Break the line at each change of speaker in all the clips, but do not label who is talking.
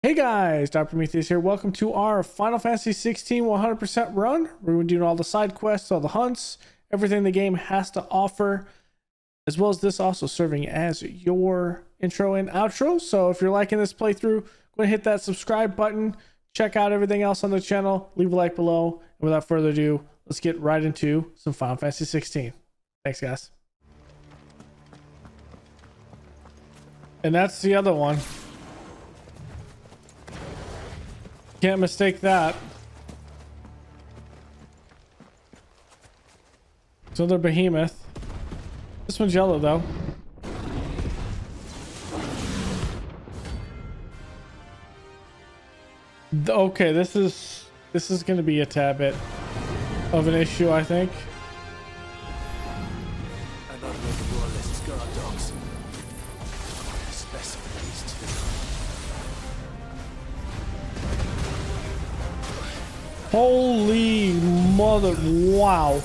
Hey guys, Dr. Prometheus here. Welcome to our Final Fantasy 16 100% run. We're going to do all the side quests, all the hunts, everything the game has to offer, as well as this also serving as your intro and outro. So if you're liking this playthrough, go ahead and hit that subscribe button. Check out everything else on the channel. Leave a like below. And without further ado, let's get right into some Final Fantasy 16. Thanks, guys. And that's the other one. Can't mistake that. It's another behemoth. This one's yellow though. Okay, this is going to be a tad bit of an issue, I think.
Another of the royalist guard dogs. Specimens too.
Holy mother! Wow.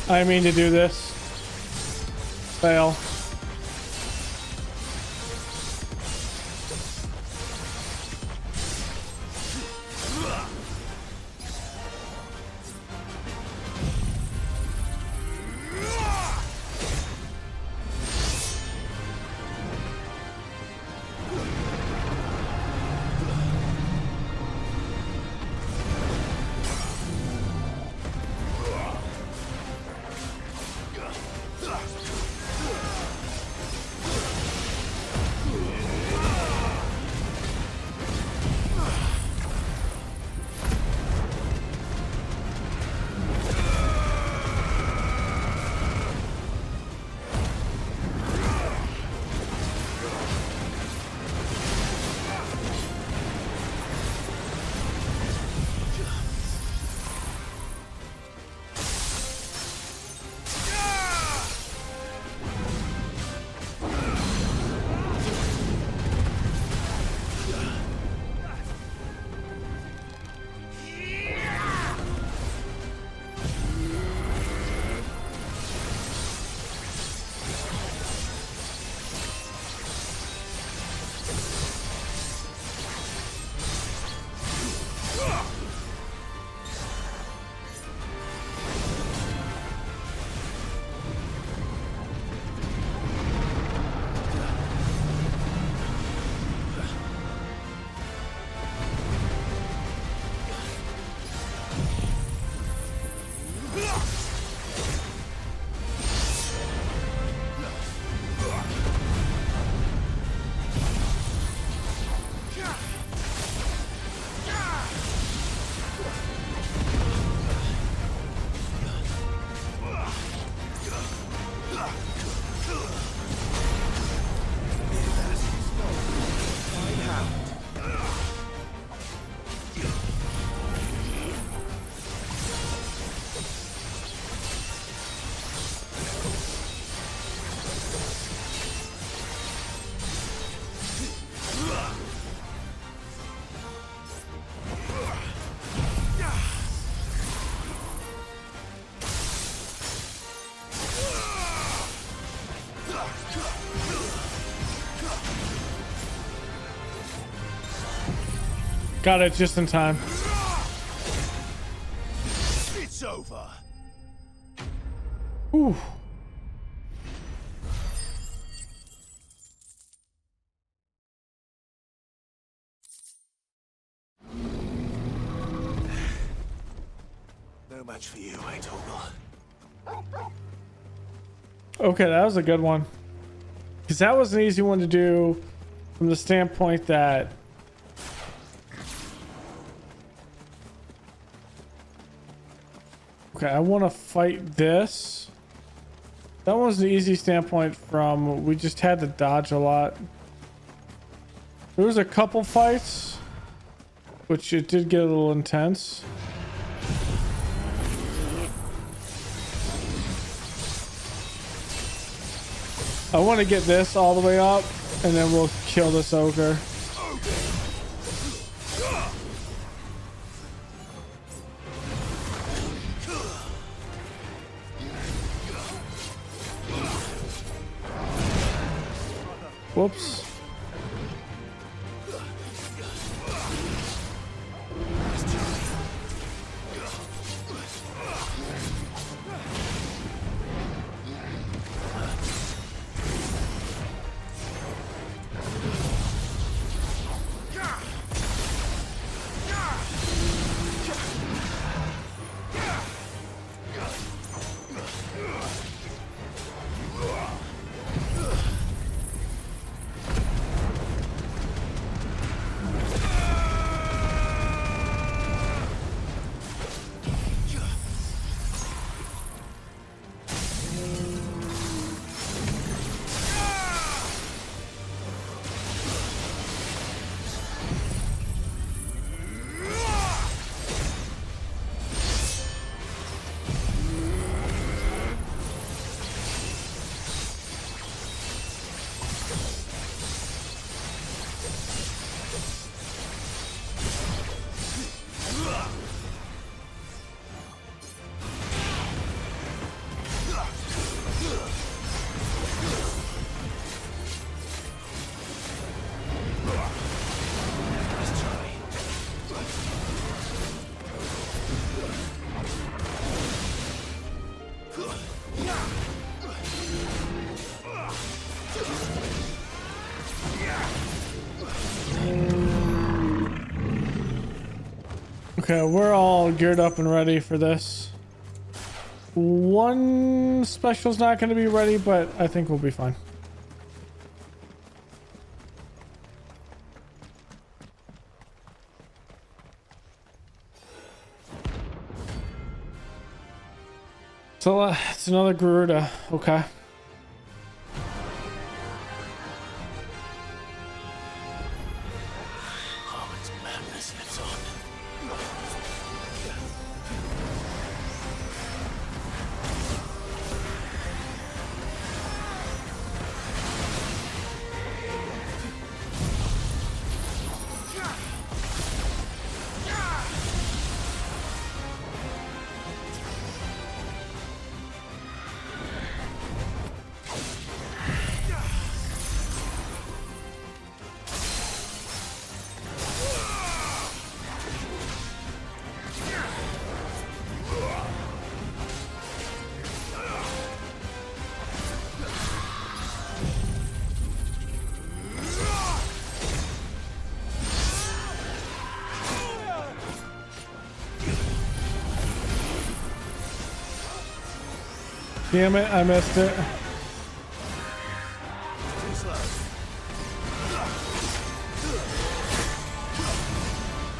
I mean to do this. Fail. Got it just in time.
It's over.
Ooh.
No match for you, eh, Torgal?
Okay, that was a good one. Because that was an easy one to do from the standpoint that okay, I want to fight this. That was the easy standpoint from we just had to dodge a lot. There was a couple fights, which it did get a little intense. I want to get this all the way up, and then we'll kill this ogre. Whoops. Okay, we're all geared up and ready for this. One special's not going to be ready, but I think we'll be fine. So it's another Garuda. Okay.
Oh, it's madness lives on.
Damn it, I missed it.
Too slow. That's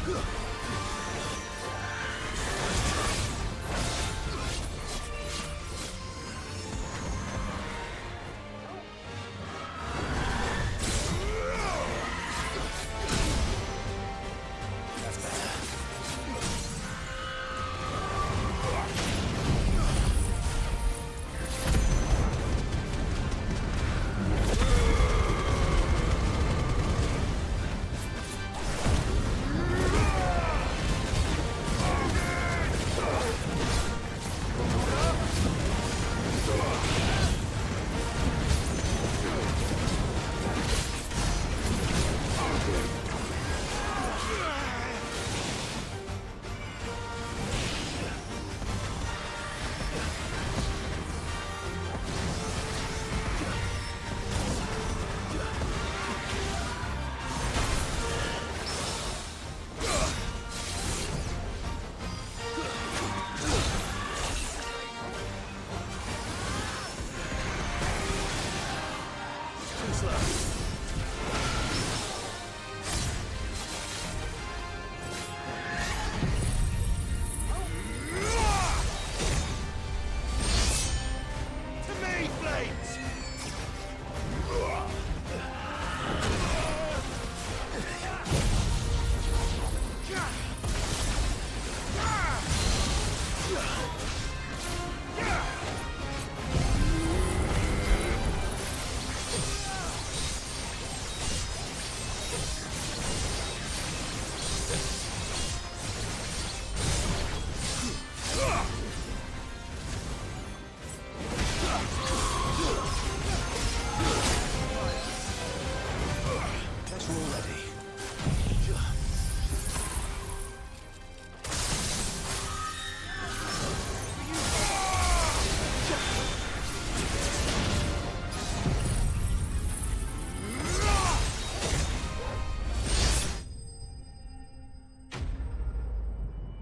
better.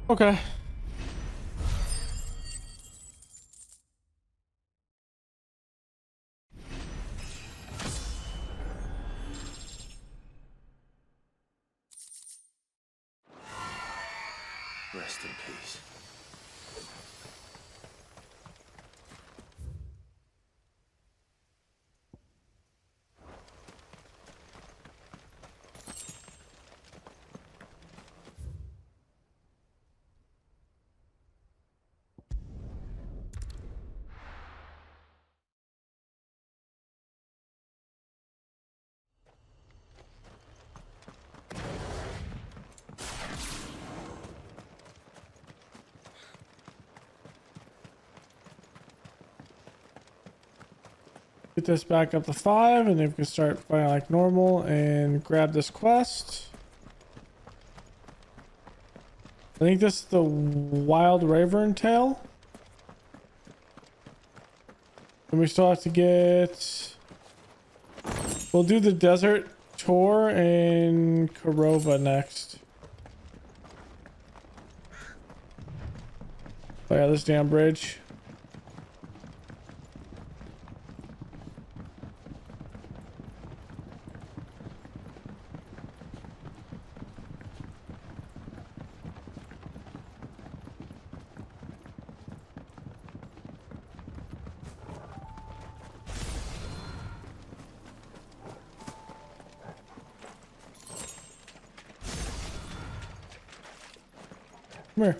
Okay.
Rest in peace.
Get this back up to 5, and then we can start playing like normal and grab this quest. I think this is the Wild Raven Tail. And we still have to get... We'll do the desert tour in Korova next. Oh yeah, this damn bridge. Come here.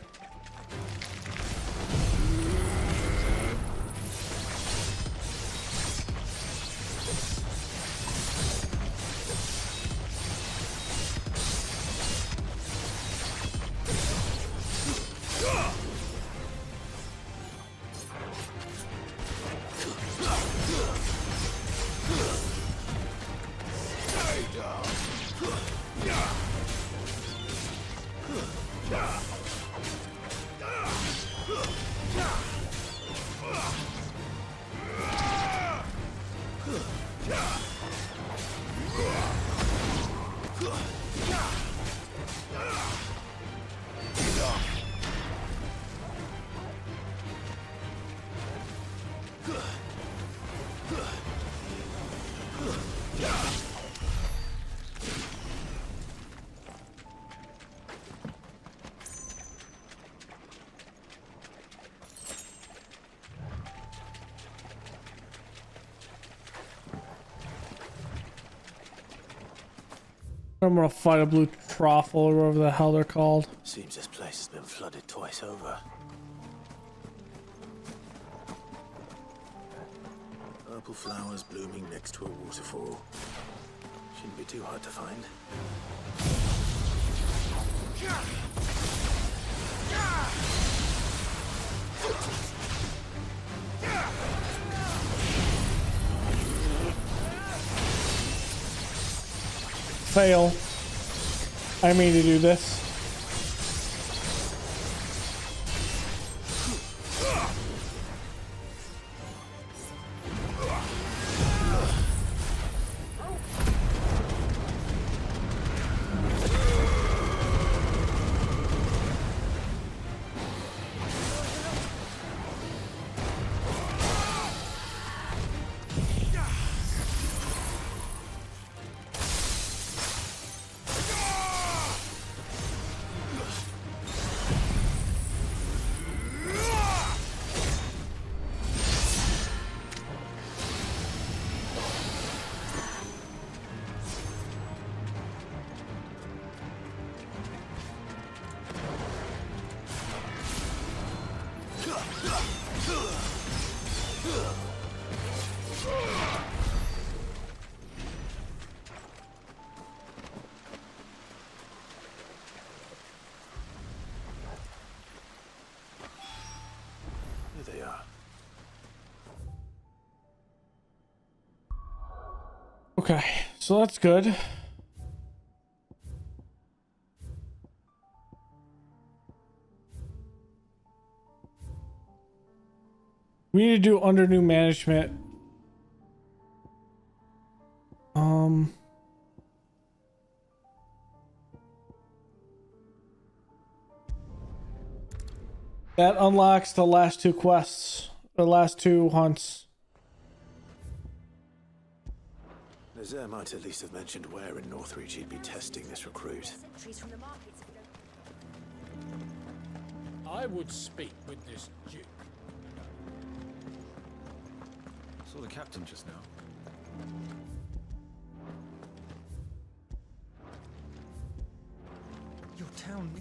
I'm gonna fight a blue truffle or whatever the hell they're called.
Seems this place has been flooded twice over. Purple flowers blooming next to a waterfall. Shouldn't be too hard to find.
Fail. I mean to do this. Here they are. Okay, so that's good. We need to do under new management. That unlocks the last two quests, the last two hunts.
Nazaire might at least have mentioned where in Northreach he'd be testing this recruit.
I would speak with this Duke.
Saw the captain just now. Your town.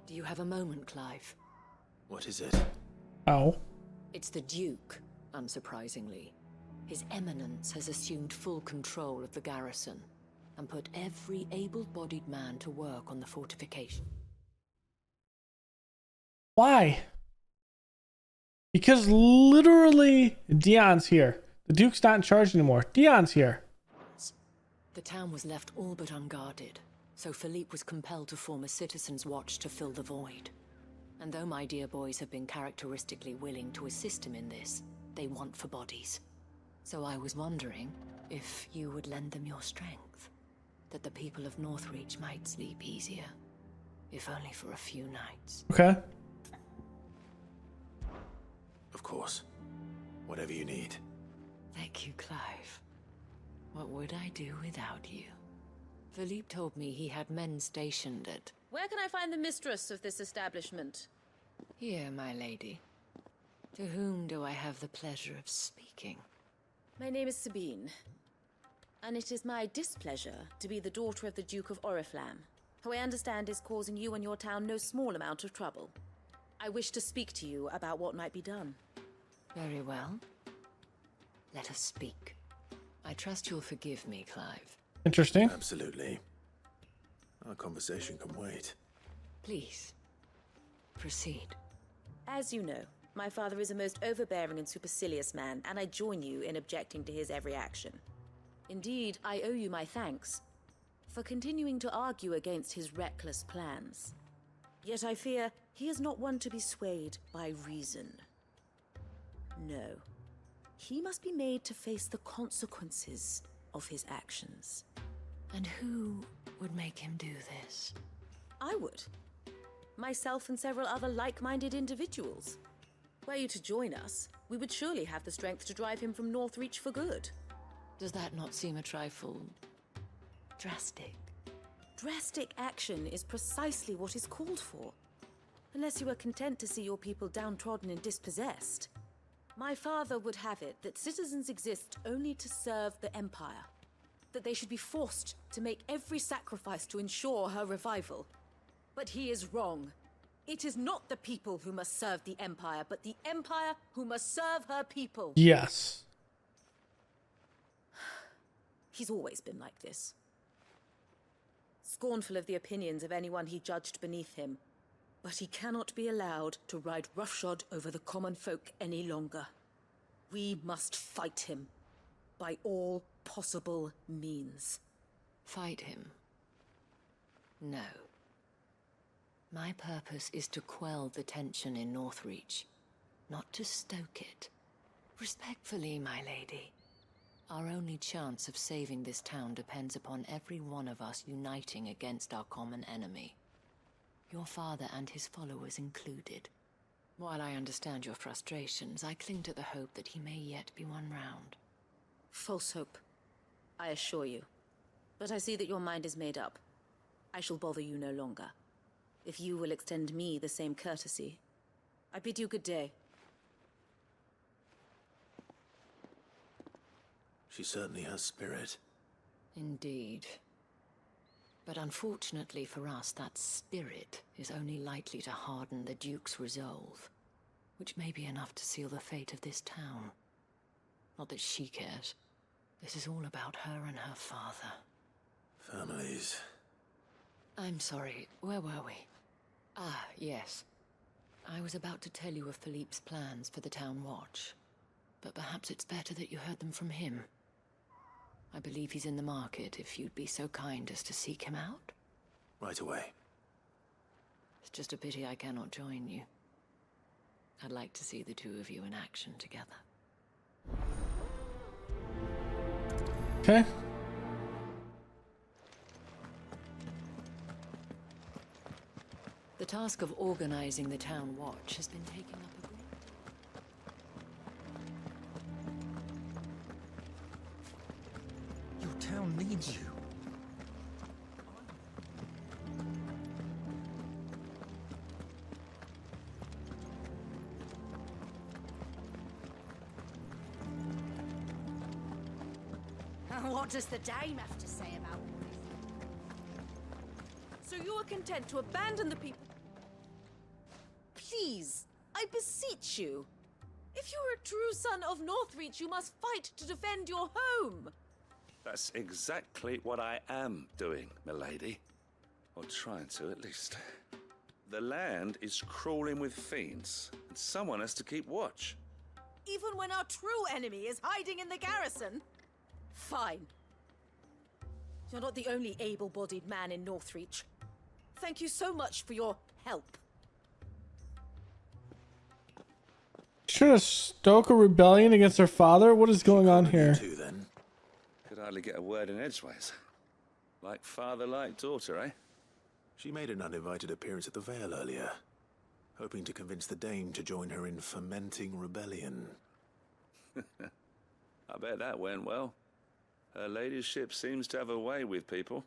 Do you have a moment, Clive?
What is it?
Oh.
It's the Duke, unsurprisingly. His Eminence has assumed full control of the garrison and put every able-bodied man to work on the fortification.
Why? Because literally Dion's here. The Duke's not in charge anymore. Dion's here.
The town was left all but unguarded, so Philippe was compelled to form a citizens' watch to fill the void. And though my dear boys have been characteristically willing to assist him in this, they want for bodies. So I was wondering if you would lend them your strength, that the people of Northreach might sleep easier, if only for a few nights.
Okay.
Of course. Whatever you need.
Thank you, Clive. What would I do without you? Philippe told me he had men stationed at...
Where can I find the mistress of this establishment?
Here, my lady. To whom do I have the pleasure of speaking?
My name is Sabine, and it is my displeasure to be the daughter of the Duke of Oriflamme, who I understand is causing you and your town no small amount of trouble. I wish to speak to you about what might be done.
Very well. Let us speak. I trust you'll forgive me, Clive.
Interesting.
Absolutely. Our conversation can wait.
Please, proceed.
As you know, my father is a most overbearing and supercilious man, and I join you in objecting to his every action. Indeed, I owe you my thanks for continuing to argue against his reckless plans. Yet I fear he is not one to be swayed by reason. No. He must be made to face the consequences of his actions.
And who would make him do this?
I would. Myself and several other like-minded individuals. Were you to join us, we would surely have the strength to drive him from Northreach for good.
Does that not seem a trifle... drastic?
Drastic action is precisely what is called for. Unless you are content to see your people downtrodden and dispossessed. My father would have it that citizens exist only to serve the Empire. That they should be forced to make every sacrifice to ensure her revival. But he is wrong. It is not the people who must serve the Empire, but the Empire who must serve her people.
Yes.
He's always been like this. Scornful of the opinions of anyone he judged beneath him. But he cannot be allowed to ride roughshod over the common folk any longer. We must fight him. By all possible means.
Fight him? No. My purpose is to quell the tension in Northreach, not to stoke it. Respectfully, my lady. Our only chance of saving this town depends upon every one of us uniting against our common enemy. Your father and his followers included. While I understand your frustrations, I cling to the hope that he may yet be won round.
False hope, I assure you. But I see that your mind is made up. I shall bother you no longer. If you will extend me the same courtesy, I bid you good day.
She certainly has spirit.
Indeed. But unfortunately for us, that spirit is only likely to harden the Duke's resolve, which may be enough to seal the fate of this town. Not that she cares. This is all about her and her father.
Families.
I'm sorry, where were we? Ah, yes. I was about to tell you of Philippe's plans for the town watch, but perhaps it's better that you heard them from him. I believe he's in the market, if you'd be so kind as to seek him out.
Right away.
It's just a pity I cannot join you. I'd like to see the two of you in action together.
Okay.
The task of organizing the town watch has been taking up a great...
Your town needs you.
What does the dame have to say about all this?
So you are content to abandon the people? Please, I beseech you. If you are a true son of Northreach, you must fight to defend your home.
That's exactly what I am doing, milady. Or trying to, at least. The land is crawling with fiends, and someone has to keep watch.
Even when our true enemy is hiding in the garrison? Fine. You're not the only able-bodied man in Northreach. Thank you so much for your help.
Trying to stoke a rebellion against her father? What is going on here?
Two then.
Could hardly get a word in edgeways. Like father, like daughter, eh?
She made an uninvited appearance at the Vale earlier, hoping to convince the Dame to join her in fomenting rebellion.
I bet that went well. Her ladyship seems to have a way with people.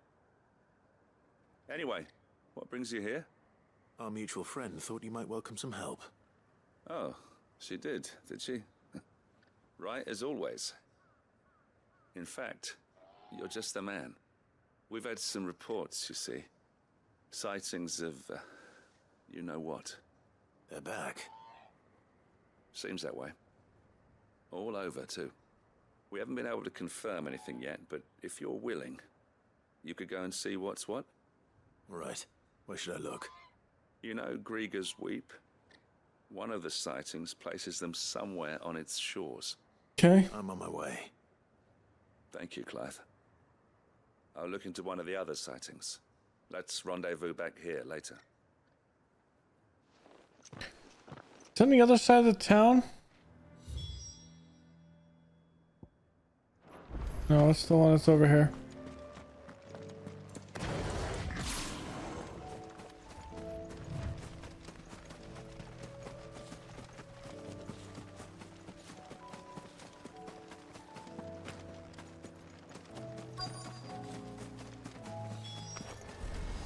Anyway, what brings you here?
Our mutual friend thought you might welcome some help.
Oh, she did she? Right as always. In fact, you're just the man. We've had some reports, you see. Sightings of, you know what.
They're back.
Seems that way. All over, too. We haven't been able to confirm anything yet, but if you're willing, you could go and see what's what.
Right. Where should I look?
You know Grieger's Weep? One of the sightings places them somewhere on its shores.
Okay.
I'm on my way.
Thank you, Clive. I'll look into one of the other sightings. Let's rendezvous back here later.
Is that on the other side of the town? No, it's the one that's over here.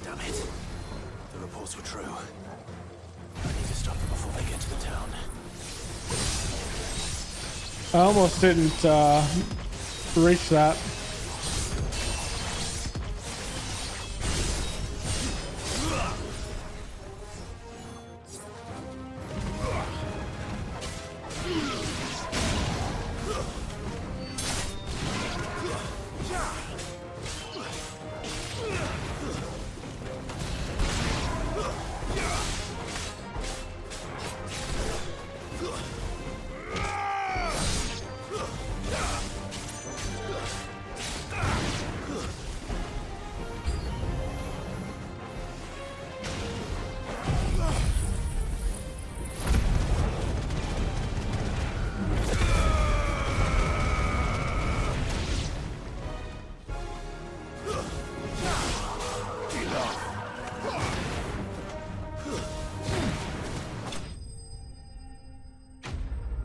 Damn it. The reports were true. I need to stop them before they get to the town.
I almost didn't reach that.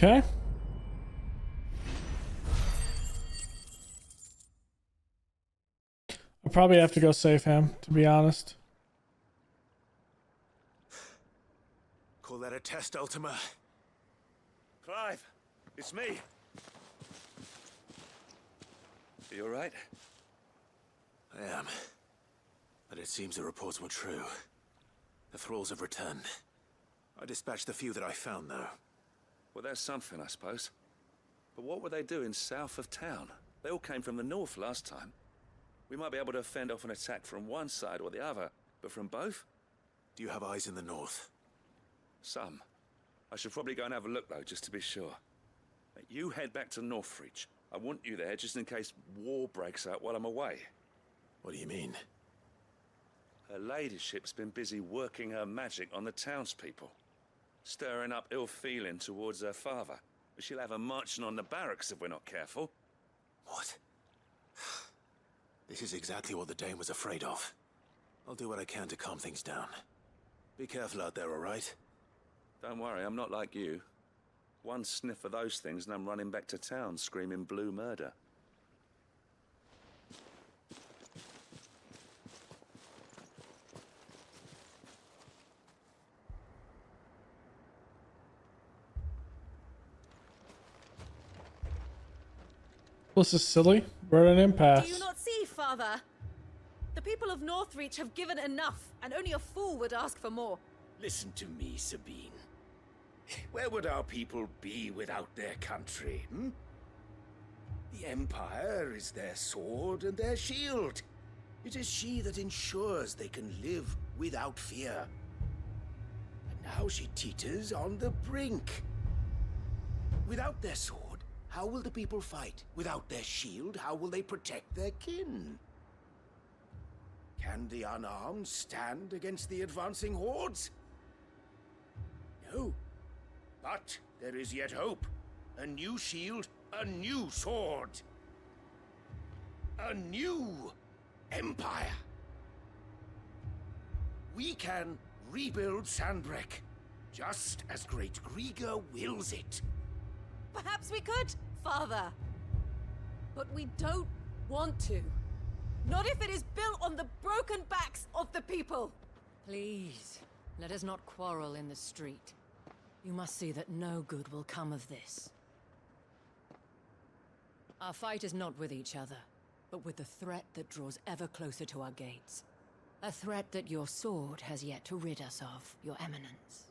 Okay. I'll probably have to go save him, to be honest.
Call that a test, Ultima?
Clive, it's me. You all right?
I am. But it seems the reports were true. The thralls have returned. I dispatched the few that I found, though.
Well, that's something, I suppose. But what were they doing south of town? They all came from the north last time. We might be able to fend off an attack from one side or the other, but from both?
Do you have eyes in the north?
Some. I should probably go and have a look, though, just to be sure. You head back to Northreach. I want you there just in case war breaks out while I'm away.
What do you mean?
Her ladyship's been busy working her magic on the townspeople. Stirring up ill feeling towards her father. She'll have her marching on the barracks if we're not careful.
What? This is exactly what the Dane was afraid of. I'll do what I can to calm things down. Be careful out there, all right?
Don't worry, I'm not like you. One sniff of those things and I'm running back to town screaming blue murder.
This is silly. We're at an impasse.
Do you not see, Father? The people of Northreach have given enough, and only a fool would ask for more.
Listen to me, Sabine. Where would our people be without their country, hmm? The Empire is their sword and their shield. It is she that ensures they can live without fear. And now she teeters on the brink. Without their sword, how will the people fight? Without their shield, how will they protect their kin? Can the unarmed stand against the advancing hordes? No. But there is yet hope. A new shield, a new sword. A new empire. We can rebuild Sanbreque, just as Great Griga wills it.
Perhaps we could, Father. But we don't want to. Not if it is built on the broken backs of the people.
Please, let us not quarrel in the street. You must see that no good will come of this. Our fight is not with each other, but with the threat that draws ever closer to our gates. A threat that your sword has yet to rid us of, Your Eminence.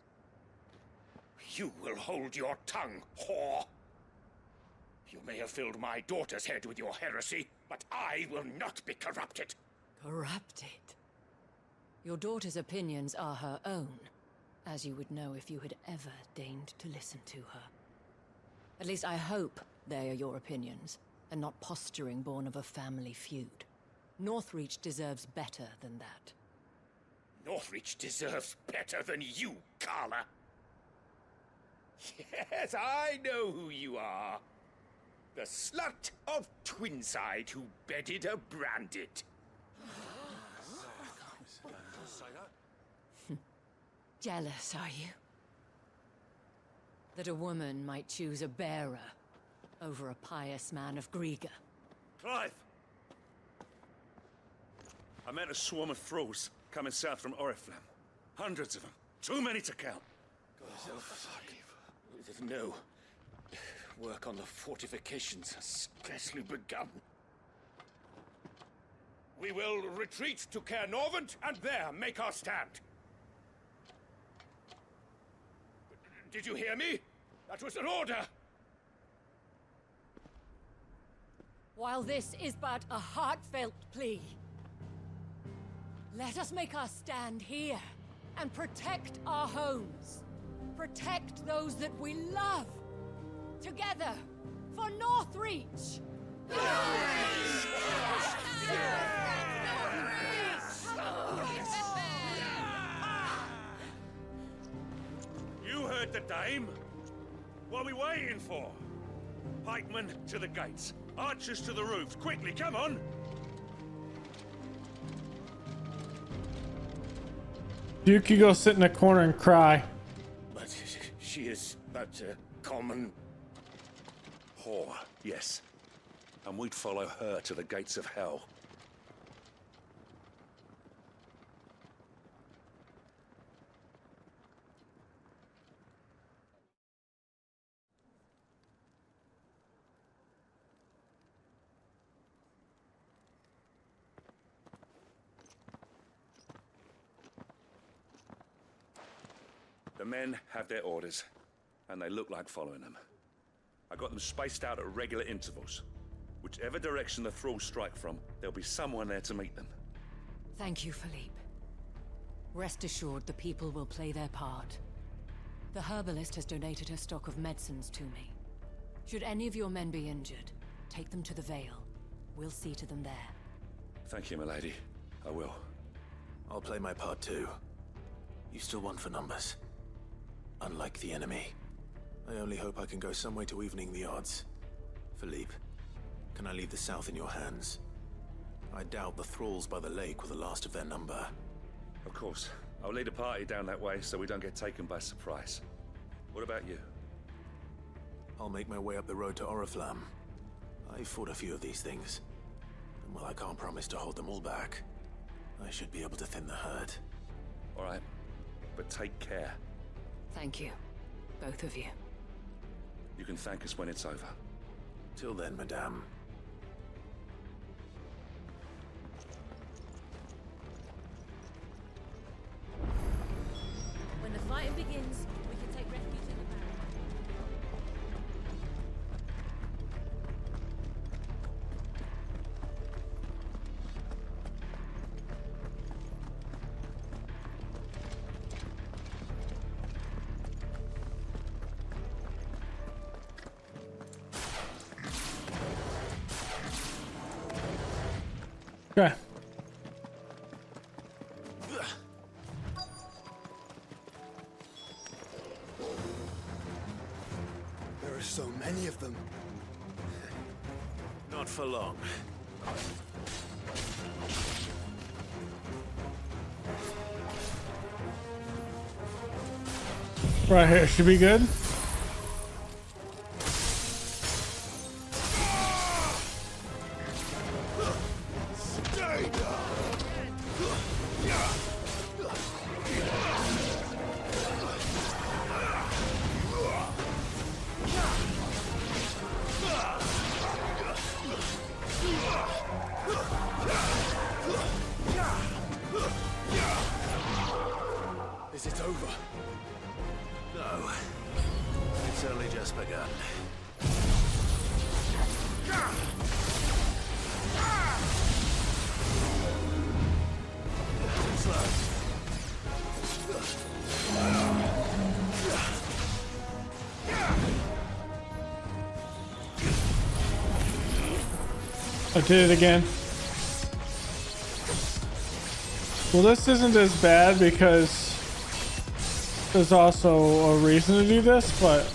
You will hold your tongue, whore! You may have filled my daughter's head with your heresy, but I will not be corrupted.
Corrupted? Your daughter's opinions are her own, as you would know if you had ever deigned to listen to her. At least I hope they are your opinions, and not posturing born of a family feud. Northreach deserves better than that.
Northreach deserves better than you, Carla. Yes, I know who you are. The slut of Twinside who bedded a Branded.
Jealous, are you? That a woman might choose a bearer over a pious man of Griga.
Clive! I met a swarm of thralls coming south from Oriflamme. Hundreds of them. Too many to count.
No. Work on the fortifications has scarcely begun. We will retreat to Caer Norvent and there make our stand. Did you hear me? That was an order!
While this is but a heartfelt plea, let us make our stand here and protect our homes. Protect those that we love. Together, for Northreach!
You heard the dame. What are we waiting for? Pikemen to the gates. Archers to the roofs. Quickly, come on!
Duke, you go sit in a corner and cry.
But she is but a common...
Whore, yes. And we'd follow her to the gates of hell. The men have their orders, and they look like following them. I got them spaced out at regular intervals. Whichever direction the thralls strike from, there'll be someone there to meet them.
Thank you, Philippe. Rest assured the people will play their part. The herbalist has donated her stock of medicines to me. Should any of your men be injured, take them to the Vale. We'll see to them there.
Thank you, milady. I will.
I'll play my part too. You still want for numbers. Unlike the enemy. I only hope I can go some way to evening the odds. Philippe, can I leave the South in your hands? I doubt the thralls by the lake were the last of their number.
Of course. I'll lead a party down that way so we don't get taken by surprise. What about you?
I'll make my way up the road to Oriflamme. I fought a few of these things. And while I can't promise to hold them all back, I should be able to thin the herd.
All right. But take care.
Thank you, both of you.
You can thank us when it's over.
Till then, madame.
When the fighting begins, we can take refuge in the barracks.
Okay.
There are so many of them.
Not for long.
Right here should be good.
Is it over? No. It's only just begun.
I did it again. Well, this isn't as bad because there's also a reason to do this, but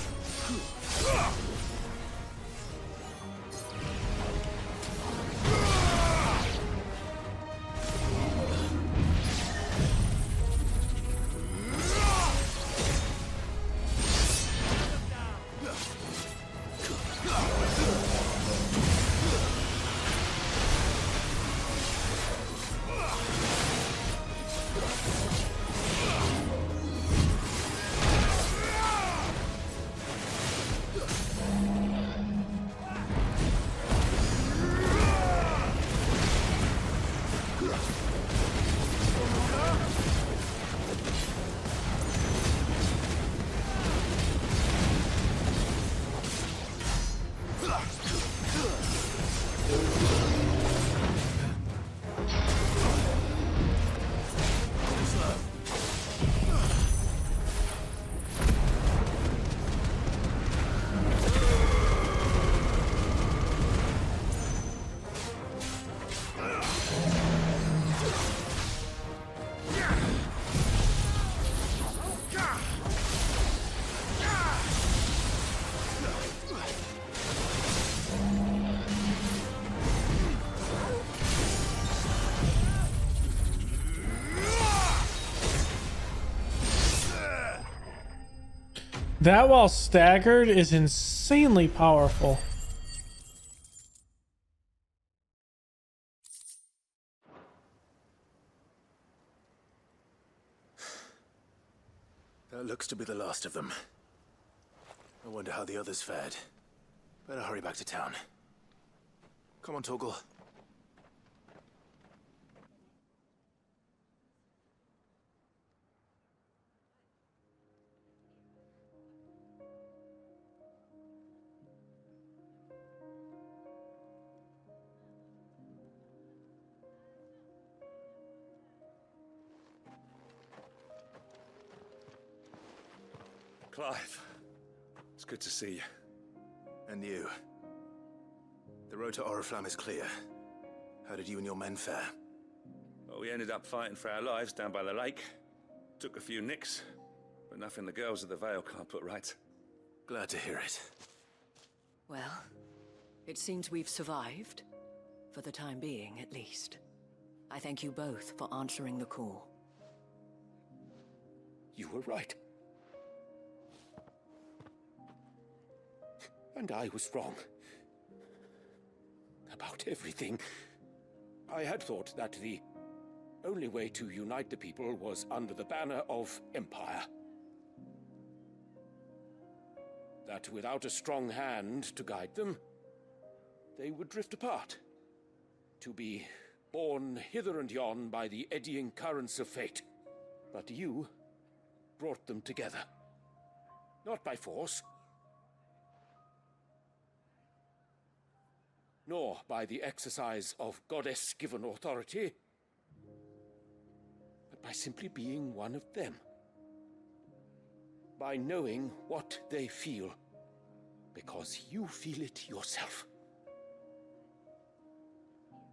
that while staggered is insanely powerful.
That looks to be the last of them. I wonder how the others fared. Better hurry back to town. Come on, Torgal.
Clive, it's good to see you.
And you. The road to Oriflamme is clear. How did you and your men fare?
Well, we ended up fighting for our lives down by the lake. Took a few nicks, but nothing the girls at the Vale can't put right.
Glad to hear it.
Well, it seems we've survived. For the time being, at least. I thank you both for answering the call.
You were right. And I was wrong. About everything. I had thought that the only way to unite the people was under the banner of Empire. That without a strong hand to guide them, they would drift apart. To be borne hither and yon by the eddying currents of fate. But you brought them together. Not by force, nor by the exercise of goddess-given authority, but by simply being one of them. By knowing what they feel, because you feel it yourself.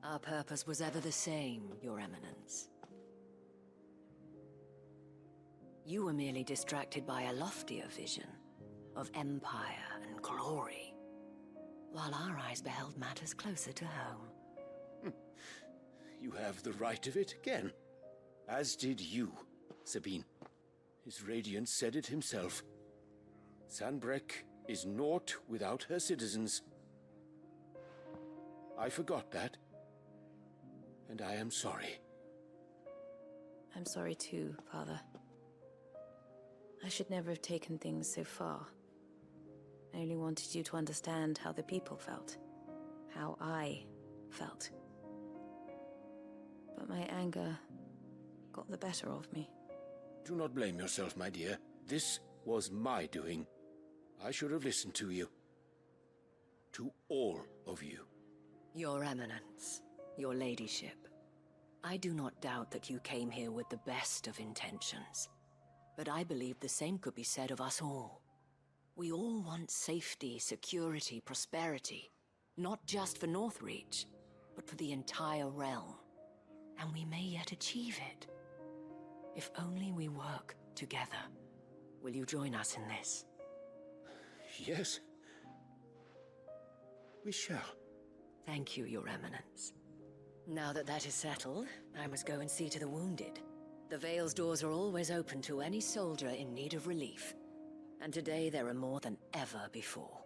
Our purpose was ever the same, Your Eminence. You were merely distracted by a loftier vision of empire and glory, while our eyes beheld matters closer to home.
You have the right of it again. As did you, Sabine. His Radiance said it himself. Sanbreque is naught without her citizens. I forgot that. And I am sorry.
I'm sorry too, Father. I should never have taken things so far. I only wanted you to understand how the people felt. How I felt. But my anger got the better of me.
Do not blame yourself, my dear. This was my doing. I should have listened to you. To all of you.
Your Eminence, your Ladyship, I do not doubt that you came here with the best of intentions. But I believe the same could be said of us all. We all want safety, security, prosperity. Not just for Northreach, but for the entire realm. And we may yet achieve it. If only we work together. Will you join us in this?
Yes. We shall.
Thank you, Your Eminence. Now that that is settled, I must go and see to the wounded. The Vale's doors are always open to any soldier in need of relief. And today there are more than ever before.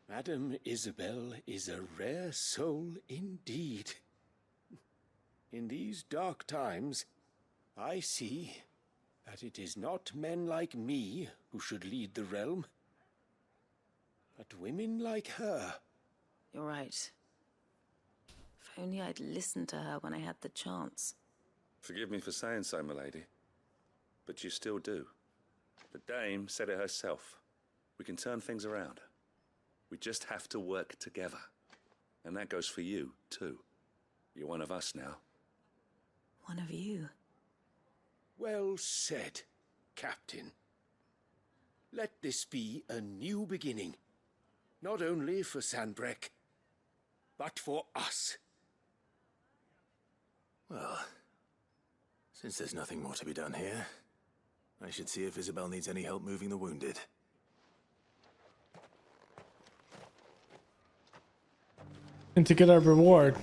Madame Isabel is a rare soul indeed. In these dark times, I see that it is not men like me who should lead the realm, but women like her.
You're right. If only I'd listened to her when I had the chance.
Forgive me for saying so, milady, but you still do. The Dame said it herself. We can turn things around. We just have to work together. And that goes for you, too. You're one of us now.
One of you?
Well said, Captain. Let this be a new beginning. Not only for Sanbreque, but for us.
Well, since there's nothing more to be done here, I should see if Isabel needs any help moving the wounded.
And to get our reward.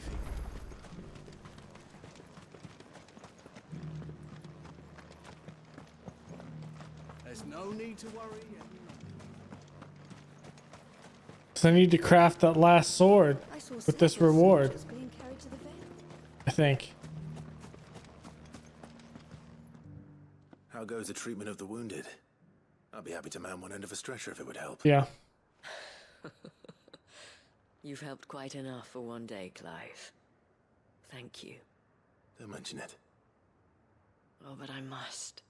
There's no need to worry.
So I need to craft that last sword with this reward,
Being carried to the Vale.
I think.
How goes the treatment of the wounded? I'd be happy to man one end of a stretcher if it would help.
Yeah.
You've helped quite enough for one day, Clive. Thank you.
Don't mention it.
Oh, but I must.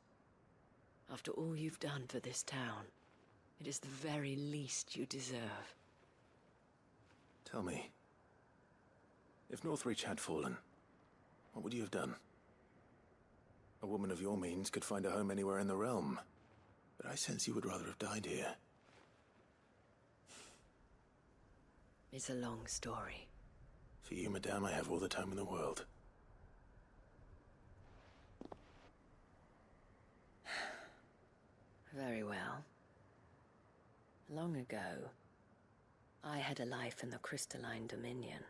After all you've done for this town, it is the very least you deserve.
Tell me, if Northreach had fallen, what would you have done? A woman of your means could find a home anywhere in the realm, but I sense you would rather have died here.
It's a long story.
For you, madame, I have all the time in the world.
Long ago, I had a life in the Crystalline Dominion.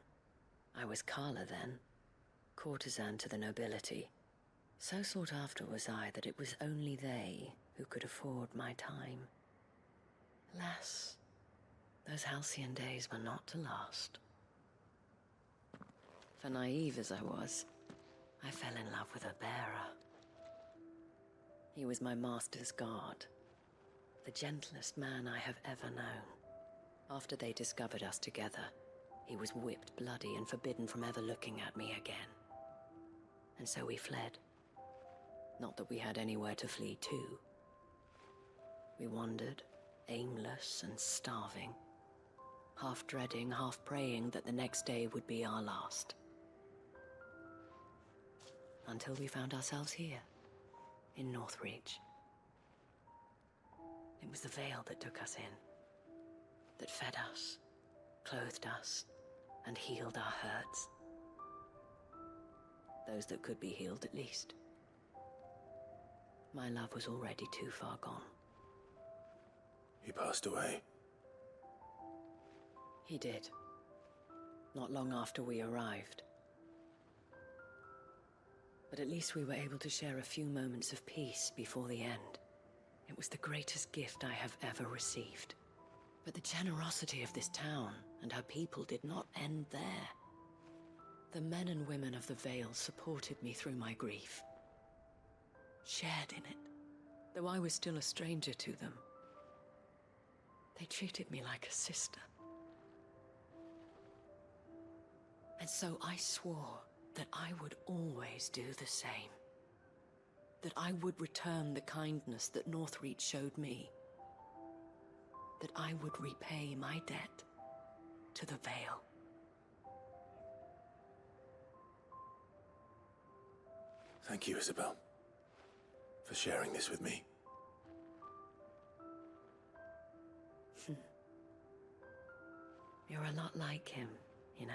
I was Carla then, courtesan to the nobility. So sought after was I that it was only they who could afford my time. Alas, those halcyon days were not to last. For naive as I was, I fell in love with a bearer. He was my master's guard, the gentlest man I have ever known. After they discovered us together, he was whipped bloody and forbidden from ever looking at me again. And so we fled. Not that we had anywhere to flee to. We wandered, aimless and starving, half dreading, half praying that the next day would be our last. Until we found ourselves here, in Northreach. It was the Veil that took us in, that fed us, clothed us, and healed our hurts. Those that could be healed, at least. My love was already too far gone.
He passed away.
He did. Not long after we arrived. But at least we were able to share a few moments of peace before the end. It was the greatest gift I have ever received. But the generosity of this town and her people did not end there. The men and women of the Veil supported me through my grief. Shared in it, though I was still a stranger to them. They treated me like a sister. And so I swore that I would always do the same. That I would return the kindness that Northreach showed me. That I would repay my debt to the Veil.
Thank you, Isabel, for sharing this with me.
You're a lot like him, you know.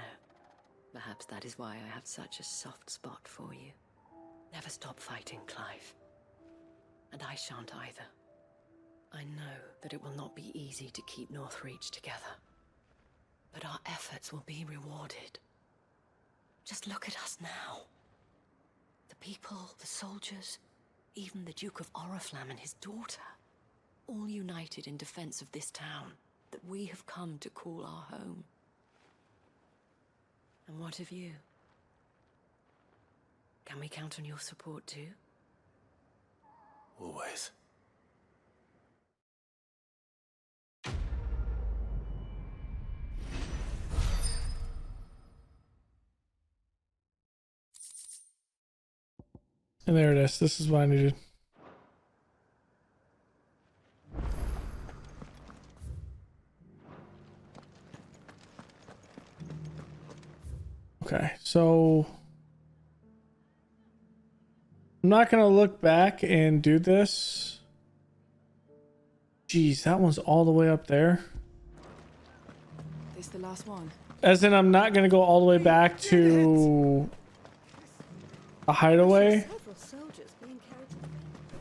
Perhaps that is why I have such a soft spot for you. Never stop fighting, Clive. And I shan't either. I know that it will not be easy to keep Northreach together. But our efforts will be rewarded. Just look at us now. The people, the soldiers, even the Duke of Oriflamme and his daughter. All united in defense of this town that we have come to call our home. And what of you? Can we count on your support too?
Always.
And there it is. This is what I needed. Okay, so I'm not gonna look back and do this. Jeez, that one's all the way up there.
This the last one?
As in, I'm not gonna go all the way back to a hideaway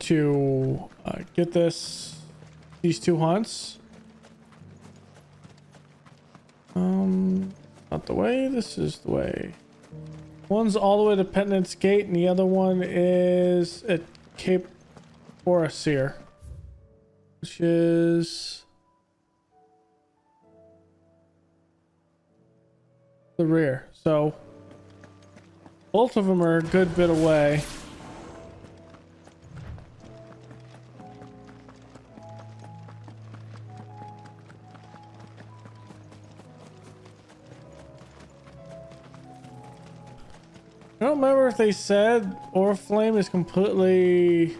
to get these two hunts. Not the way. This is the way. One's all the way to Penitence Gate, and the other one is at Cape Borasir, which is the rear. So both of them are a good bit away. I don't remember if they said Oriflamme is completely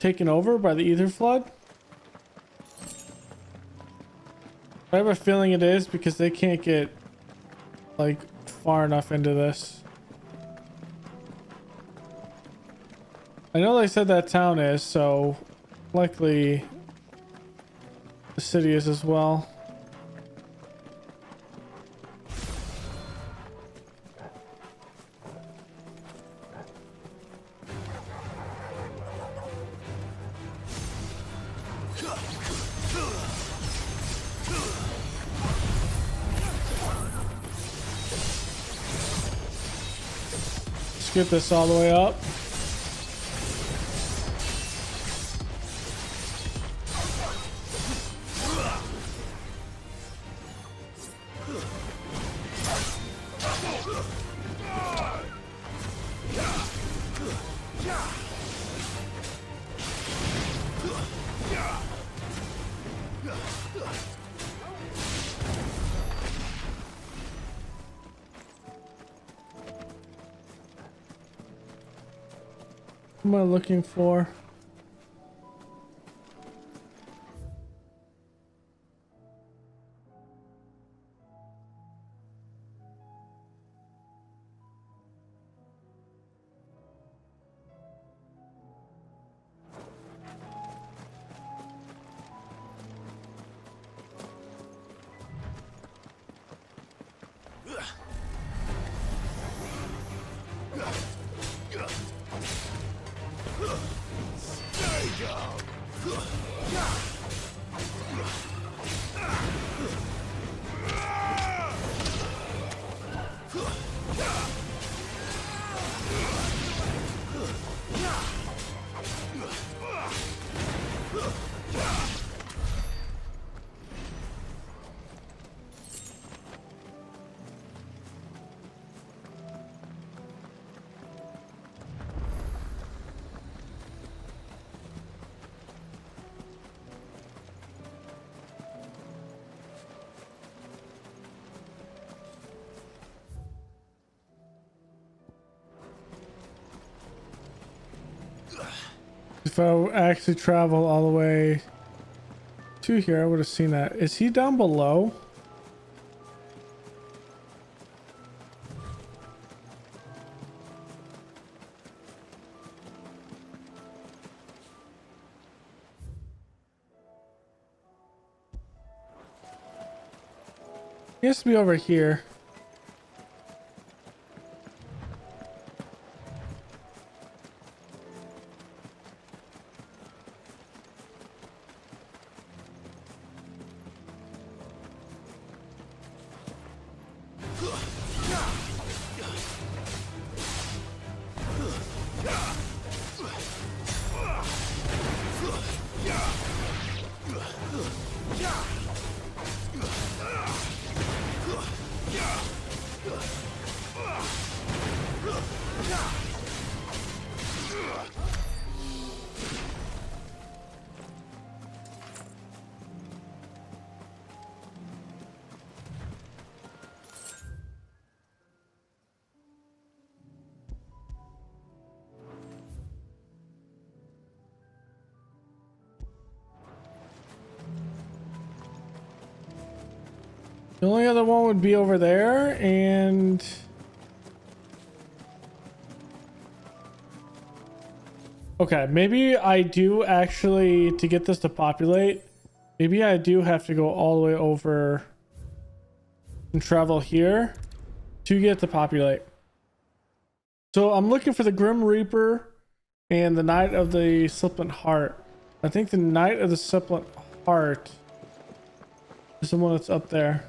taken over by the Ether Flood. I have a feeling it is because they can't get like far enough into this. I know they said that town is, so likely the city is as well. Let's get this all the way up. What am I looking for? If I actually travel all the way to here, I would have seen that. Is he down below? He has to be over here. The only other one would be over there, and okay, maybe I do actually, to get this to populate, maybe I do have to go all the way over and travel here to get to populate. So I'm looking for the Grim Reaper and the Knight of the Sipplant Heart. I think the Knight of the Sipplant Heart is the one that's up there.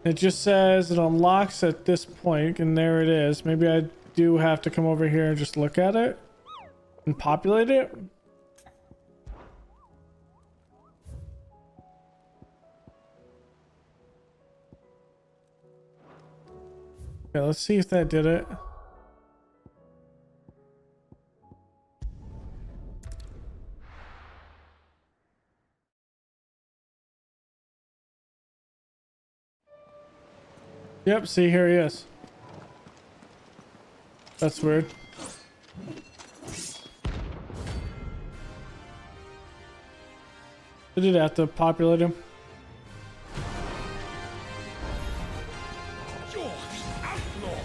It just says it unlocks at this point, and there it is. Maybe I do have to come over here and just look at it and populate it. Okay, let's see if that did it. Yep, see, here he is. That's weird. I did have to populate him.
You're the outlaw!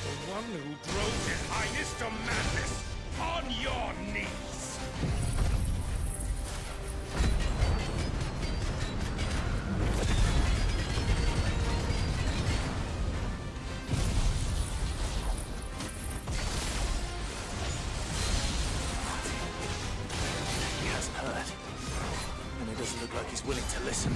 The one who drove His Highness to madness! On your knees!
Look like he's willing to listen.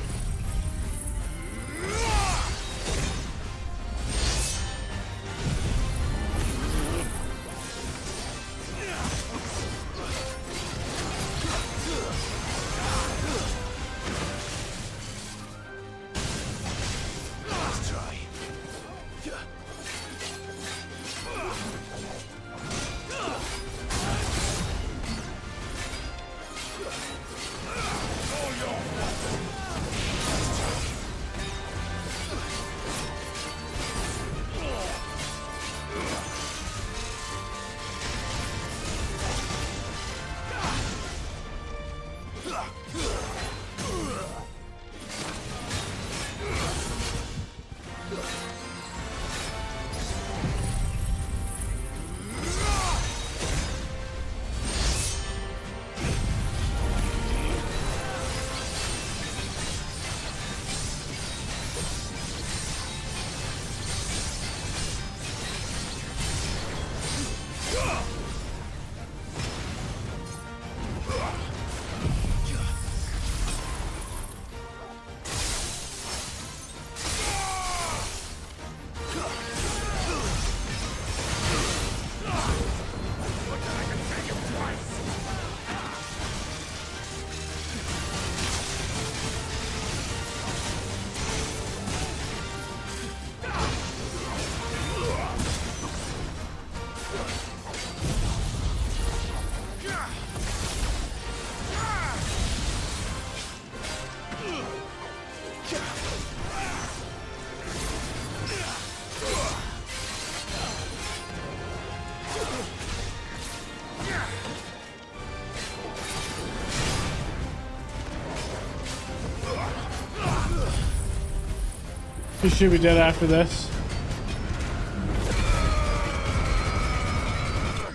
He should be dead after this.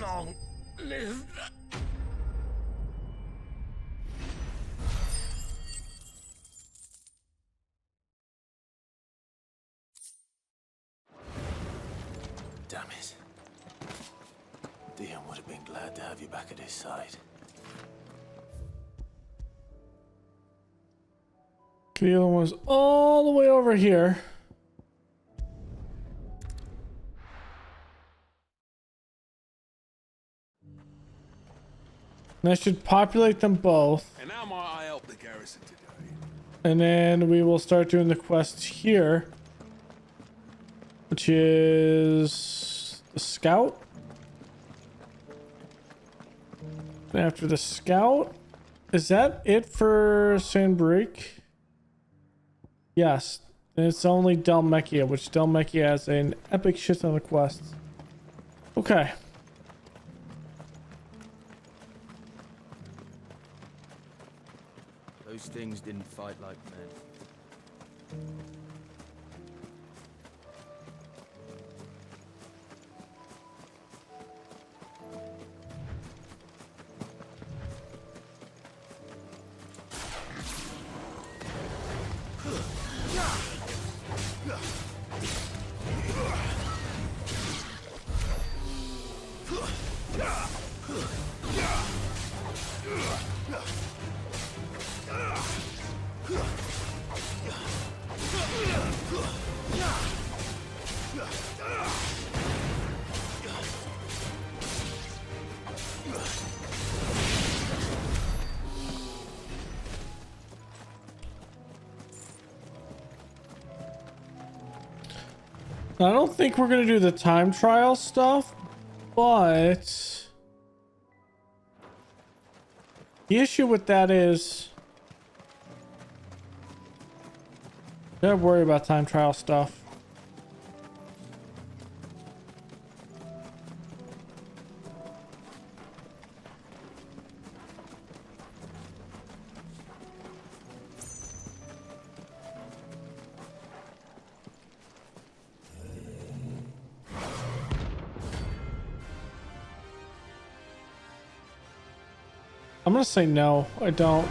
Long live.
Damn it. Dion would have been glad to have you back at his side.
The other one was all the way over here. And that should populate them both.
And now might I help the garrison today?
And then we will start doing the quests here. Which is the scout. And after the scout, is that it for Sanbreak? Yes. And it's only Dhalmekia, which Dhalmekia has an epic shit ton of quests. Okay.
Those things didn't fight like men.
I don't think we're gonna do the time trial stuff, but the issue with that is don't worry about time trial stuff. I'm gonna say no, I don't.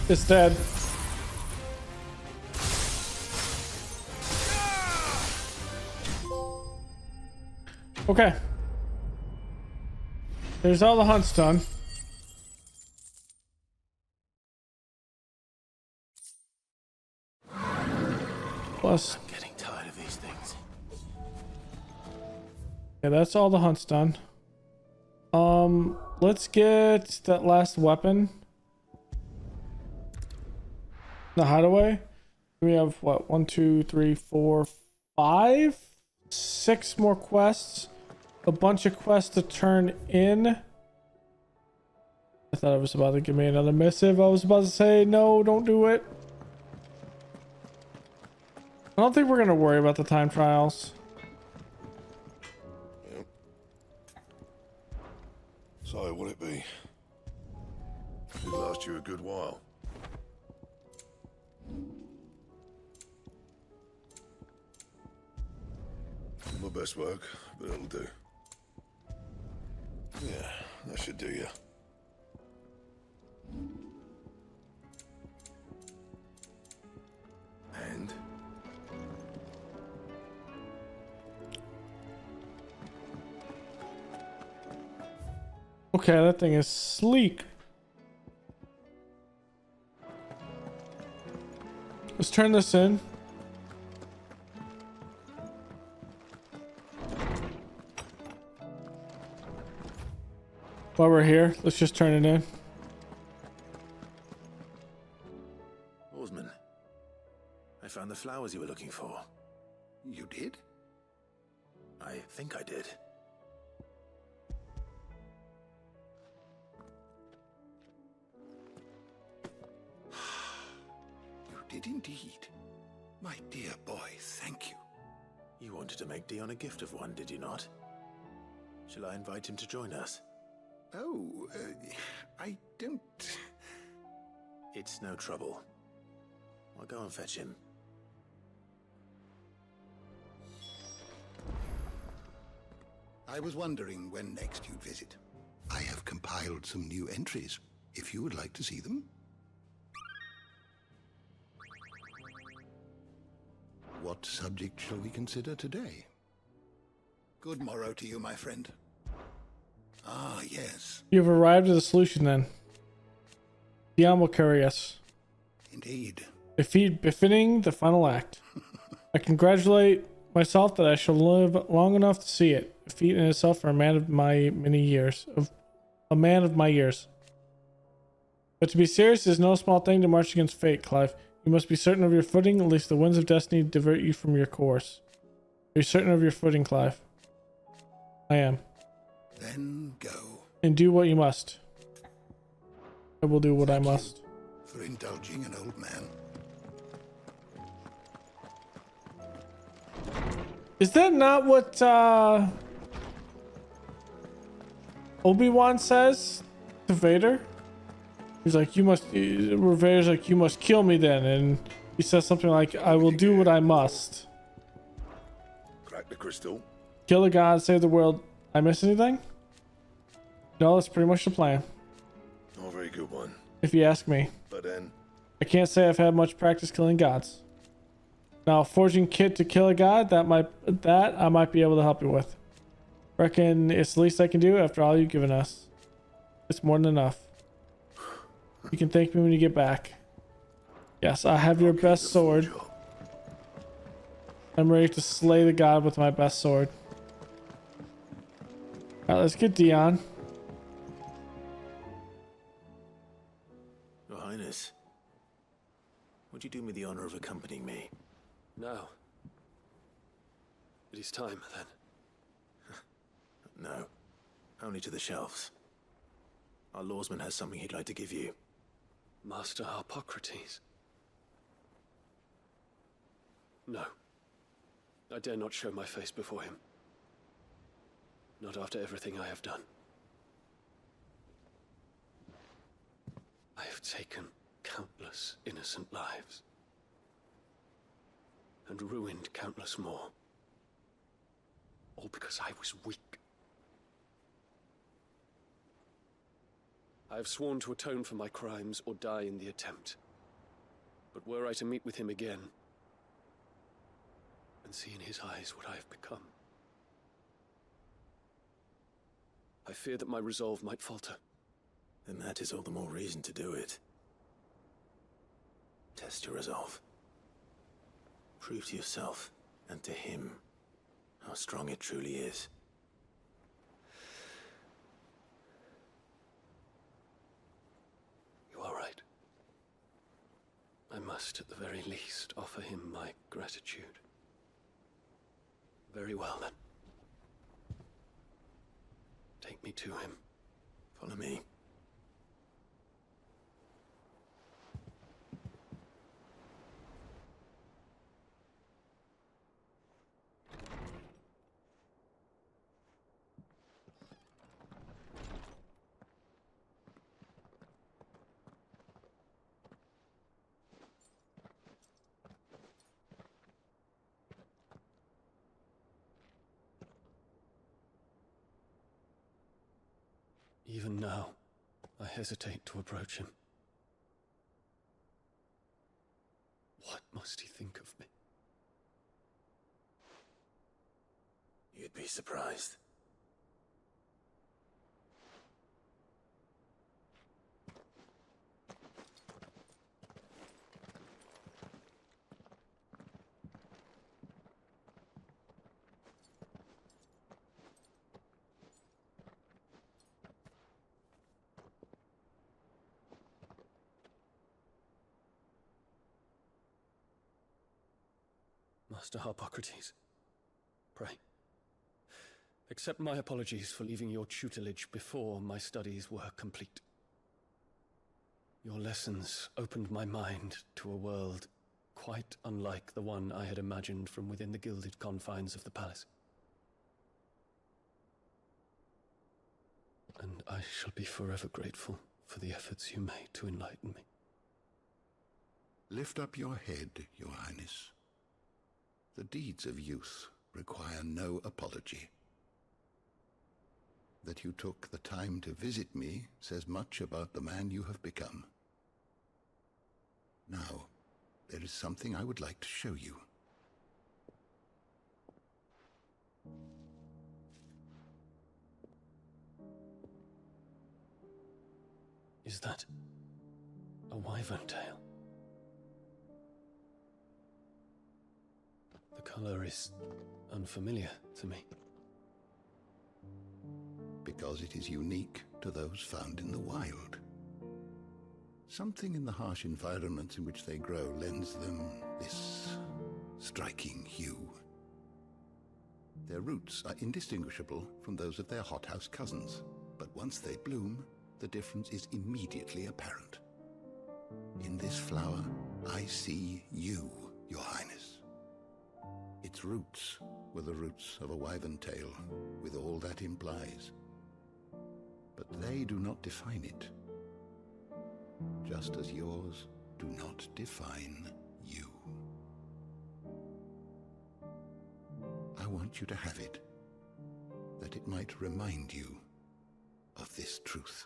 It's dead. Okay. There's all the hunts done. Plus,
I'm getting tired of these things.
yeah, that's all the hunts done. Let's get that last weapon. The hideaway. We have what? 1, 2, 3, 4, 5, 6 more quests. A bunch of quests to turn in. I thought it was about to give me another missive. I was about to say, no, don't do it. I don't think we're going to worry about the time trials.
Yep. So, what'll it be? It'll last you a good while. My best work, but it'll do. Yeah, that should do you. And?
Okay, that thing is sleek. Let's turn this in. While we're here, let's just turn it in.
Oarsman, I found the flowers you were looking for.
You did?
I think I did.
You did indeed. My dear boy, thank you.
You wanted to make Dion a gift of one, did you not? Shall I invite him to join us?
Oh, I don't...
It's no trouble. I'll go and fetch him.
I was wondering when next you'd visit. I have compiled some new entries, if you would like to see them. What subject shall we consider today? Good morrow to you, my friend. Ah, yes.
You've arrived at a solution then. Dion will carry us.
Indeed.
A feat befitting the final act. I congratulate myself that I shall live long enough to see it. A feat in itself for a man of my many years. A man of my years. But to be serious is no small thing to march against fate, Clive. You must be certain of your footing, at least the winds of destiny divert you from your course. Are you certain of your footing, Clive? I am.
Then go.
And do what you must. I will do what I must.
For indulging an old man.
Is that not what Obi-Wan says to Vader? He's like, you must, Vader's like, you must kill me then. And he says something like, I will do what I must.
Crack the crystal.
Kill the god, save the world. I miss anything? No, that's pretty much the plan.
Not a very good one.
If you ask me.
But then,
I can't say I've had much practice killing gods. Now, forging kit to kill a god, that I might be able to help you with. Reckon it's the least I can do after all you've given us. It's more than enough. You can thank me when you get back. Yes, I have your best sword. I'm ready to slay the god with my best sword. Alright, let's get Dion.
Your Highness, would you do me the honor of accompanying me?
No. It is time, then.
No. Only to the shelves. Our lawsman has something he'd like to give you.
Master Harpocrates. No. I dare not show my face before him. Not after everything I have done. I have taken countless innocent lives. And ruined countless more. All because I was weak. I have sworn to atone for my crimes or die in the attempt. But were I to meet with him again, and see in his eyes what I have become, I fear that my resolve might falter.
Then that is all the more reason to do it. Test your resolve. Prove to yourself, and to him, how strong it truly is.
You are right. I must, at the very least, offer him my gratitude. Very well, then. Take me to him.
Follow me.
Even now, I hesitate to approach him. What must he think of me?
You'd be surprised.
Master Harpocrates, pray, accept my apologies for leaving your tutelage before my studies were complete. Your lessons opened my mind to a world quite unlike the one I had imagined from within the gilded confines of the palace. And I shall be forever grateful for the efforts you made to enlighten me.
Lift up your head, Your Highness. The deeds of youth require no apology. That you took the time to visit me says much about the man you have become. Now, there is something I would like to show you.
Is that a wyvern tail? The color is unfamiliar to me.
Because it is unique to those found in the wild. Something in the harsh environments in which they grow lends them this striking hue. Their roots are indistinguishable from those of their hothouse cousins, but once they bloom, the difference is immediately apparent. In this flower, I see you, Your Highness. Its roots were the roots of a wyvern tail, with all that implies. But they do not define it, just as yours do not define you. I want you to have it, that it might remind you of this truth.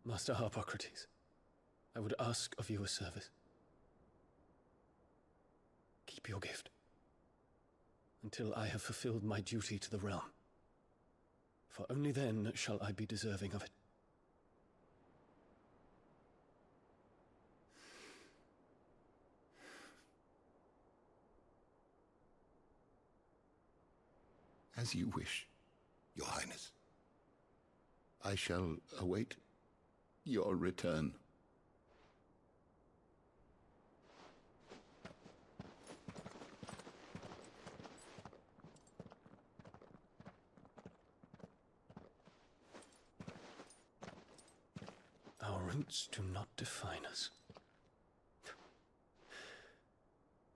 Master Harpocrates, I would ask of you a service. Keep your gift until I have fulfilled my duty to the realm, for only then shall I be deserving of it.
As you wish, Your Highness. I shall await your return.
Our roots do not define us.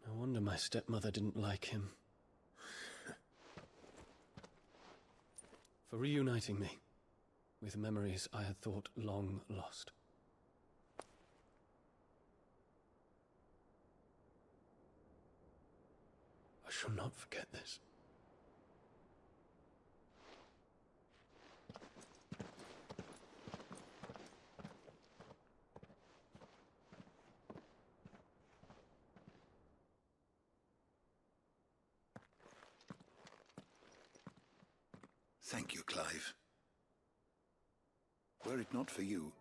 No wonder my stepmother didn't like him. For reuniting me with memories I had thought long lost. I shall not forget this.
Thank you, Clive. Were it not for you,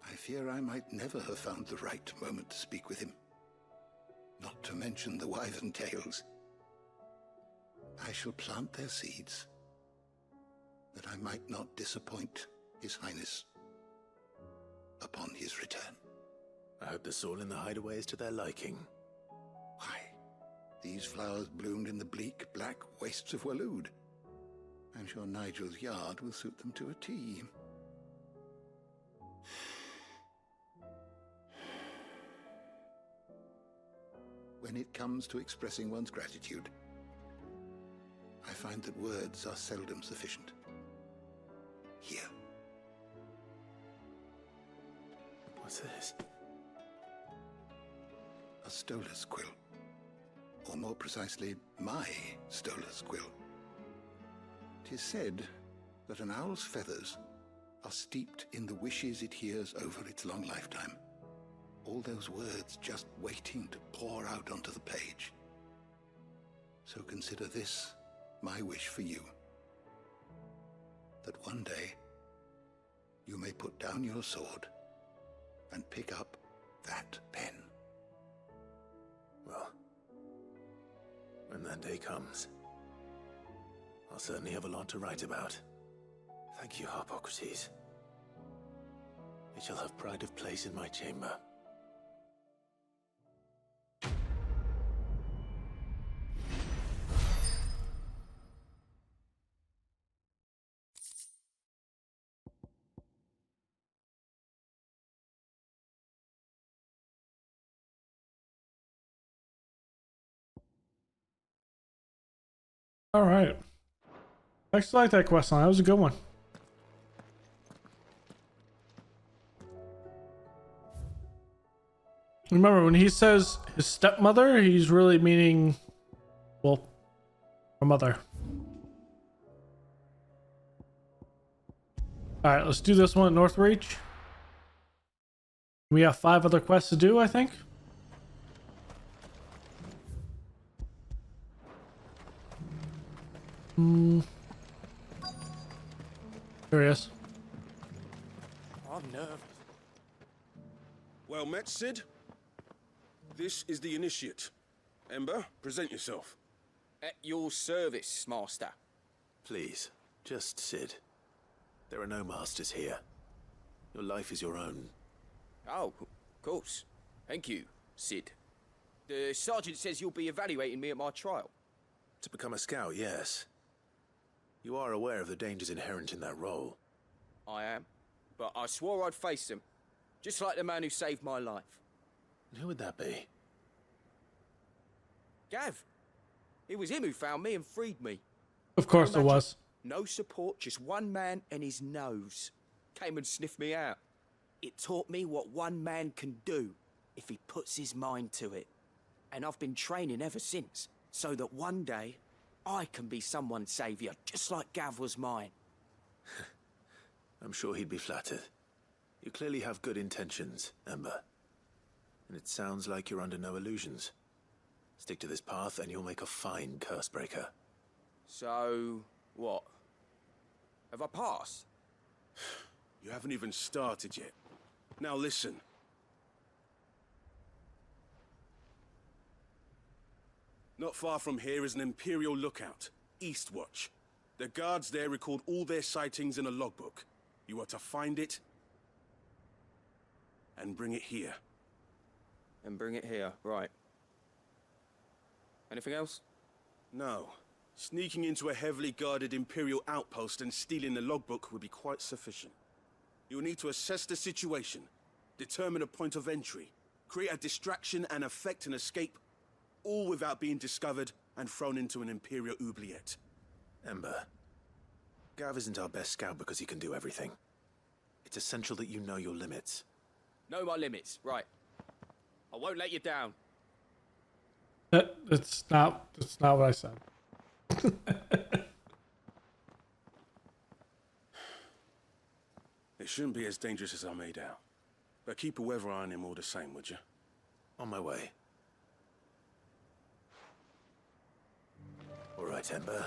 I fear I might never have found the right moment to speak with him. Not to mention the Wyvern tales. I shall plant their seeds, that I might not disappoint His Highness upon his return.
I hope the soil in the hideaway is to their liking.
Why, these flowers bloomed in the bleak, black wastes of Waloed. I'm sure Nigel's yard will suit them to a T. When it comes to expressing one's gratitude, I find that words are seldom sufficient. Here.
What's this?
A Stolas quill. Or more precisely, my Stolas quill. 'Tis said that an owl's feathers are steeped in the wishes it hears over its long lifetime. All those words just waiting to pour out onto the page. So consider this my wish for you. That one day you may put down your sword and pick up that pen.
Well, when that day comes, I'll certainly have a lot to write about. Thank you, Harpocrates. It shall have pride of place in my chamber.
All right. I actually like that quest line. That was a good one. Remember, when he says his stepmother, he's really meaning, well, a mother. All right, let's do this one at Northreach. We have 5 other quests to do, I think. There he is.
I'm nervous.
Well met, Cid. This is the initiate. Ember, present yourself.
At your service, master.
Please, just Cid. There are no masters here. Your life is your own.
Oh, of course. Thank you, Cid. The sergeant says you'll be evaluating me at my trial.
To become a scout, yes. You are aware of the dangers inherent in that role.
I am. But I swore I'd face them. Just like the man who saved my life.
And who would that be?
Gav. It was him who found me and freed me.
Of course it was.
No support, just one man and his nose. Came and sniffed me out. It taught me what one man can do if he puts his mind to it. And I've been training ever since, so that one day I can be someone's saviour, just like Gav was mine.
I'm sure he'd be flattered. You clearly have good intentions, Ember. And it sounds like you're under no illusions. Stick to this path and you'll make a fine Cursebreaker.
So, what? Have I passed?
You haven't even started yet. Now listen. Not far from here is an Imperial lookout, Eastwatch. The guards there record all their sightings in a logbook. You are to find it and bring it here.
And bring it here, right. Anything else?
No. Sneaking into a heavily guarded Imperial outpost and stealing the logbook would be quite sufficient. You will need to assess the situation, determine a point of entry, create a distraction and effect an escape, all without being discovered and thrown into an Imperial oubliette.
Ember, Gav isn't our best scout because he can do everything. It's essential that you know your limits.
Know my limits, right. I won't let you down.
That's not what I said.
It shouldn't be as dangerous as I made out. But keep a weather eye on him all the same, would you?
On my way. All right, Ember.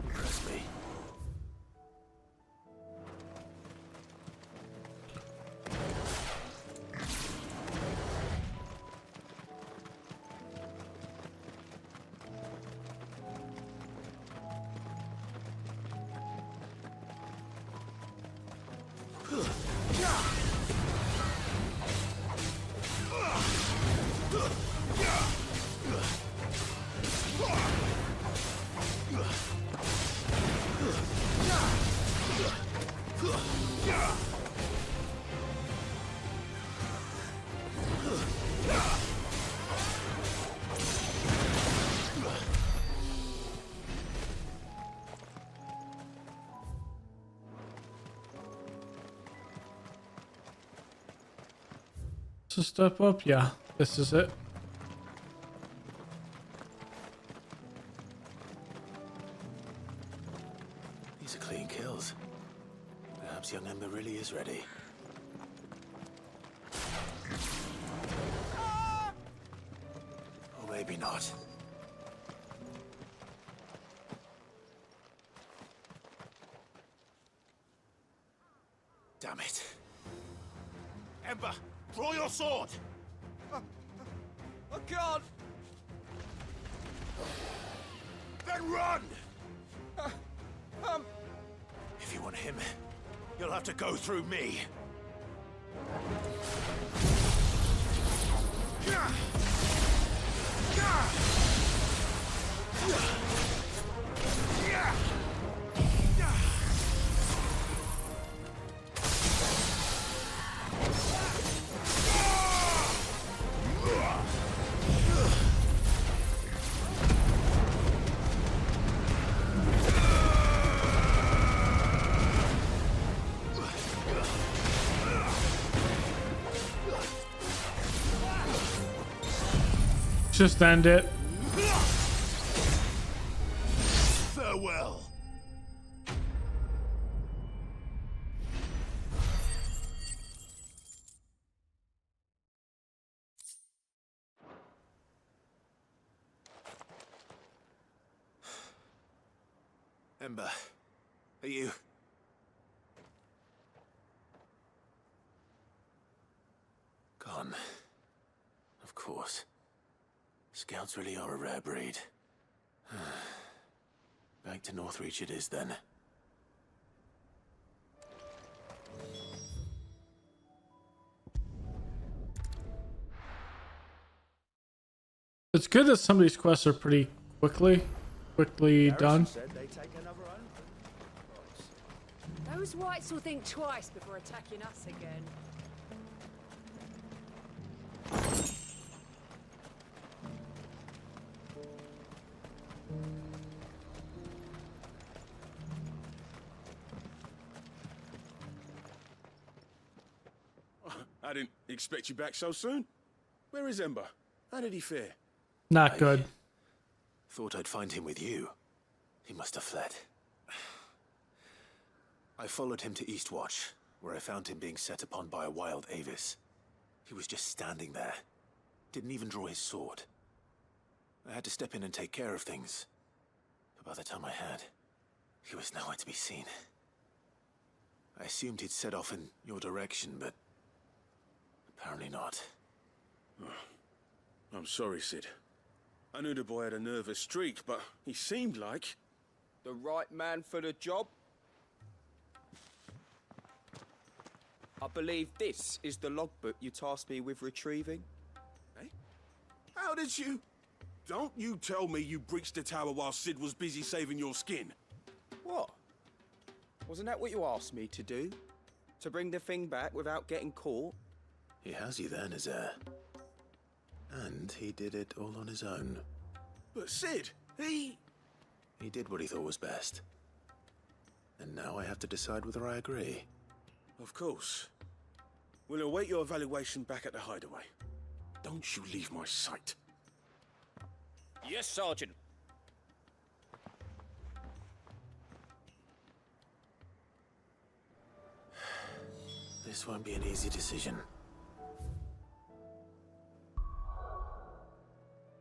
Impress me.
So step up, yeah, this is it.
These are clean kills. Perhaps young Ember really is ready. Or maybe not. Damn it.
Ember, draw your sword!
I can't!
Then run!
If you want him, you'll have to go through me.
Just end it.
Farewell.
Ember, are you... gone? Of course. Scouts really are a rare breed. Back to Northreach it is then.
It's good that some of these quests are pretty quickly done.
Those whites will think twice before attacking us again.
I didn't expect you back so soon. Where is Ember? How did he fare?
Not good.
Thought I'd find him with you. He must have fled. I followed him to Eastwatch, where I found him being set upon by a wild Avis. He was just standing there. Didn't even draw his sword. I had to step in and take care of things. But by the time I had, he was nowhere to be seen. I assumed he'd set off in your direction, but apparently not.
I'm sorry, Sid. I knew the boy had a nervous streak, but he seemed like...
The right man for the job? I believe this is the logbook you tasked me with retrieving.
Eh? How did you... Don't you tell me you breached the tower while Sid was busy saving your skin.
What? Wasn't that what you asked me to do? To bring the thing back without getting caught?
He has you there, Nazair. And he did it all on his own.
But Sid, he
did what he thought was best. And now I have to decide whether I agree.
Of course. We'll await your evaluation back at the hideaway. Don't you leave my sight.
Yes, Sergeant.
This won't be an easy decision.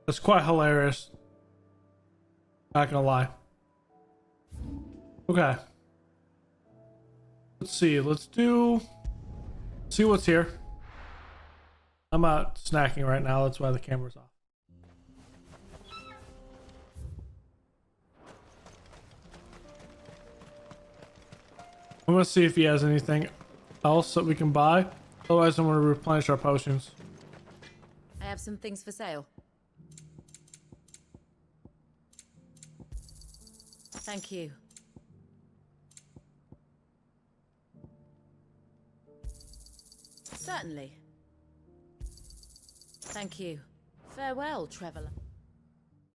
It's quite hilarious. Not gonna lie. Okay. Let's see. Let's see what's here. I'm out snacking right now. That's why the camera's off. I'm gonna see if he has anything else that we can buy. Otherwise, I'm gonna replenish our potions.
I have some things for sale. Thank you. Certainly. Thank you. Farewell, traveler.